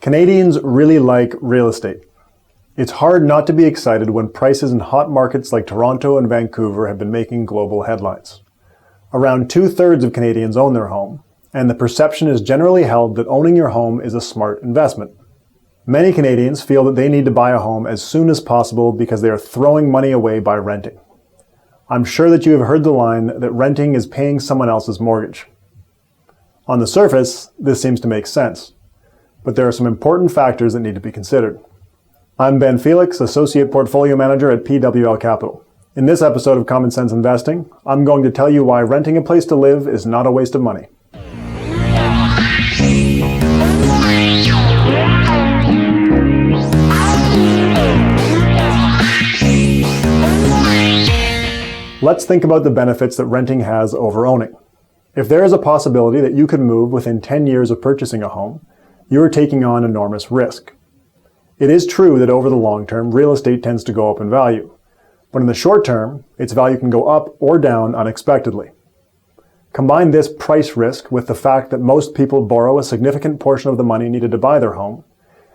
Canadians really like real estate. It's hard not to be excited when prices in hot markets like Toronto and Vancouver have been making global headlines. Around 2/3 of Canadians own their home, and the perception is generally held that owning your home is a smart investment. Many Canadians feel that they need to buy a home as soon as possible because they are throwing money away by renting. I'm sure that you have heard the line that renting is paying someone else's mortgage. On the surface, this seems to make sense, but there are some important factors that need to be considered. I'm Ben Felix, Associate Portfolio Manager at PWL Capital. In this episode of Common Sense Investing, I'm going to tell you why renting a place to live is not a waste of money. Let's think about the benefits that renting has over owning. If there is a possibility that you could move within 10 years of purchasing a home, you are taking on enormous risk. It is true that over the long term, real estate tends to go up in value, but in the short term, its value can go up or down unexpectedly. Combine this price risk with the fact that most people borrow a significant portion of the money needed to buy their home,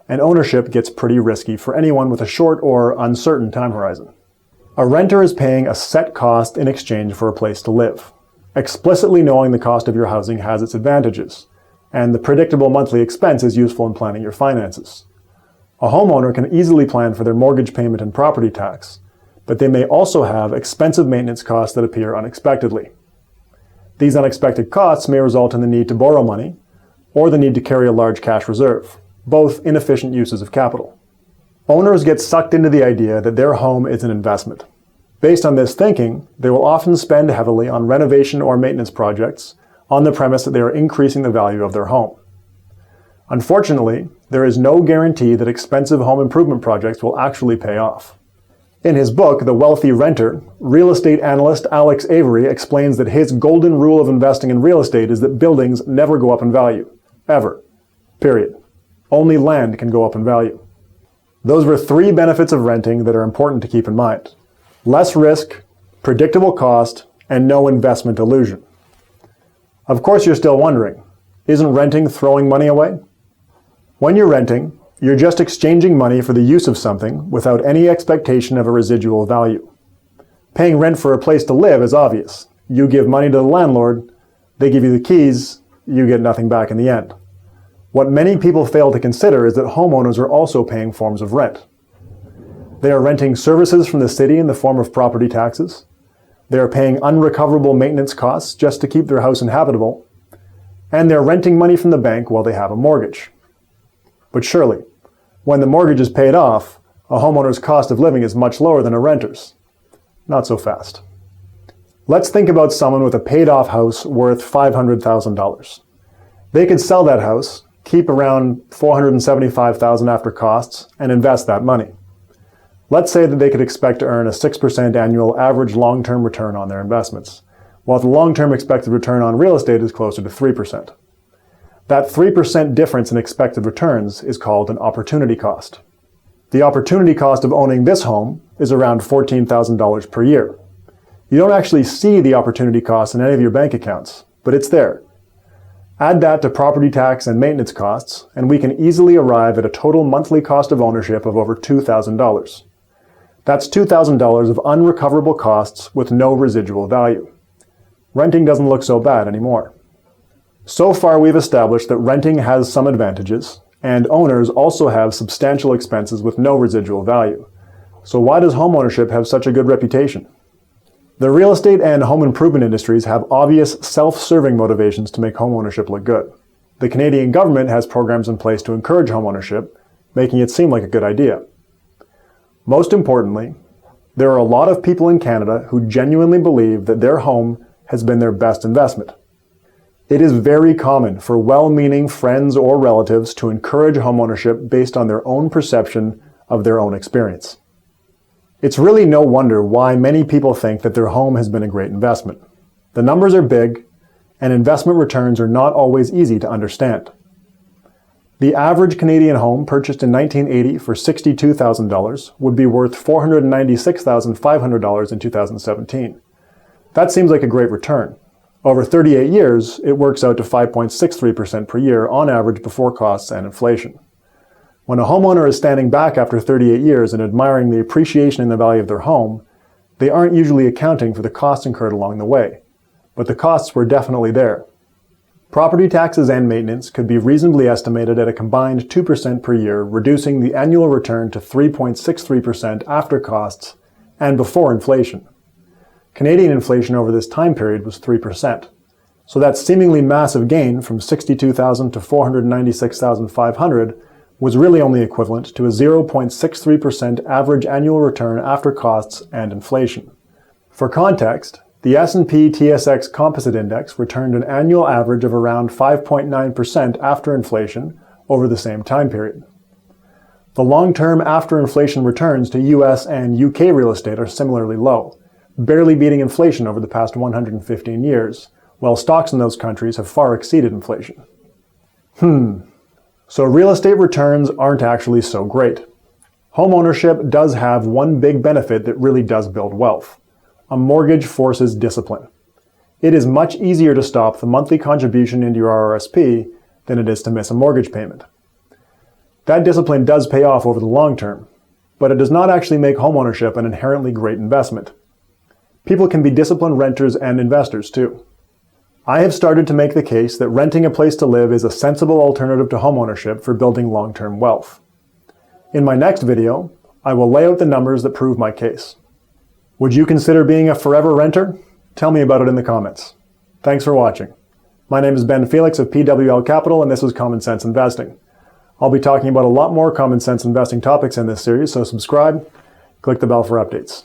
and ownership gets pretty risky for anyone with a short or uncertain time horizon. A renter is paying a set cost in exchange for a place to live. Explicitly knowing the cost of your housing has its advantages, and the predictable monthly expense is useful in planning your finances. A homeowner can easily plan for their mortgage payment and property tax, but they may also have expensive maintenance costs that appear unexpectedly. These unexpected costs may result in the need to borrow money, or the need to carry a large cash reserve, both inefficient uses of capital. Owners get sucked into the idea that their home is an investment. Based on this thinking, they will often spend heavily on renovation or maintenance projects on the premise that they are increasing the value of their home. Unfortunately, there is no guarantee that expensive home improvement projects will actually pay off. In his book, The Wealthy Renter, real estate analyst Alex Avery explains that his golden rule of investing in real estate is that buildings never go up in value. Ever. Period. Only land can go up in value. Those were 3 benefits of renting that are important to keep in mind. Less risk, predictable cost, and no investment illusion. Of course you're still wondering, isn't renting throwing money away? When you're renting, you're just exchanging money for the use of something without any expectation of a residual value. Paying rent for a place to live is obvious. You give money to the landlord, they give you the keys, you get nothing back in the end. What many people fail to consider is that homeowners are also paying forms of rent. They are renting services from the city in the form of property taxes. They are paying unrecoverable maintenance costs just to keep their house inhabitable. And they're renting money from the bank while they have a mortgage. But surely, when the mortgage is paid off, a homeowner's cost of living is much lower than a renter's. Not so fast. Let's think about someone with a paid-off house worth $500,000. They could sell that house, keep around $475,000 after costs, and invest that money. Let's say that they could expect to earn a 6% annual average long-term return on their investments, while the long-term expected return on real estate is closer to 3%. That 3% difference in expected returns is called an opportunity cost. The opportunity cost of owning this home is around $14,000 per year. You don't actually see the opportunity cost in any of your bank accounts, but it's there. Add that to property tax and maintenance costs, and we can easily arrive at a total monthly cost of ownership of over $2,000. That's $2,000 of unrecoverable costs with no residual value. Renting doesn't look so bad anymore. So far we've established that renting has some advantages, and owners also have substantial expenses with no residual value. So why does homeownership have such a good reputation? The real estate and home improvement industries have obvious self-serving motivations to make homeownership look good. The Canadian government has programs in place to encourage homeownership, making it seem like a good idea. Most importantly, there are a lot of people in Canada who genuinely believe that their home has been their best investment. It is very common for well-meaning friends or relatives to encourage homeownership based on their own perception of their own experience. It's really no wonder why many people think that their home has been a great investment. The numbers are big, and investment returns are not always easy to understand. The average Canadian home purchased in 1980 for $62,000 would be worth $496,500 in 2017. That seems like a great return. Over 38 years, it works out to 5.63% per year on average before costs and inflation. When a homeowner is standing back after 38 years and admiring the appreciation in the value of their home, they aren't usually accounting for the costs incurred along the way, but the costs were definitely there. Property taxes and maintenance could be reasonably estimated at a combined 2% per year, reducing the annual return to 3.63% after costs and before inflation. Canadian inflation over this time period was 3%. So that seemingly massive gain from $62,000 to $496,500 was really only equivalent to a 0.63% average annual return after costs and inflation. For context, the S&P TSX Composite Index returned an annual average of around 5.9% after inflation over the same time period. The long-term after-inflation returns to US and UK real estate are similarly low, barely beating inflation over the past 115 years, while stocks in those countries have far exceeded inflation. So real estate returns aren't actually so great. Homeownership does have one big benefit that really does build wealth. A mortgage forces discipline. It is much easier to stop the monthly contribution into your RRSP than it is to miss a mortgage payment. That discipline does pay off over the long term, but it does not actually make homeownership an inherently great investment. People can be disciplined renters and investors too. I have started to make the case that renting a place to live is a sensible alternative to homeownership for building long-term wealth. In my next video, I will lay out the numbers that prove my case. Would you consider being a forever renter? Tell me about it in the comments. Thanks for watching. My name is Ben Felix of PWL Capital, and this is Common Sense Investing. I'll be talking about a lot more common sense investing topics in this series, so subscribe, click the bell for updates.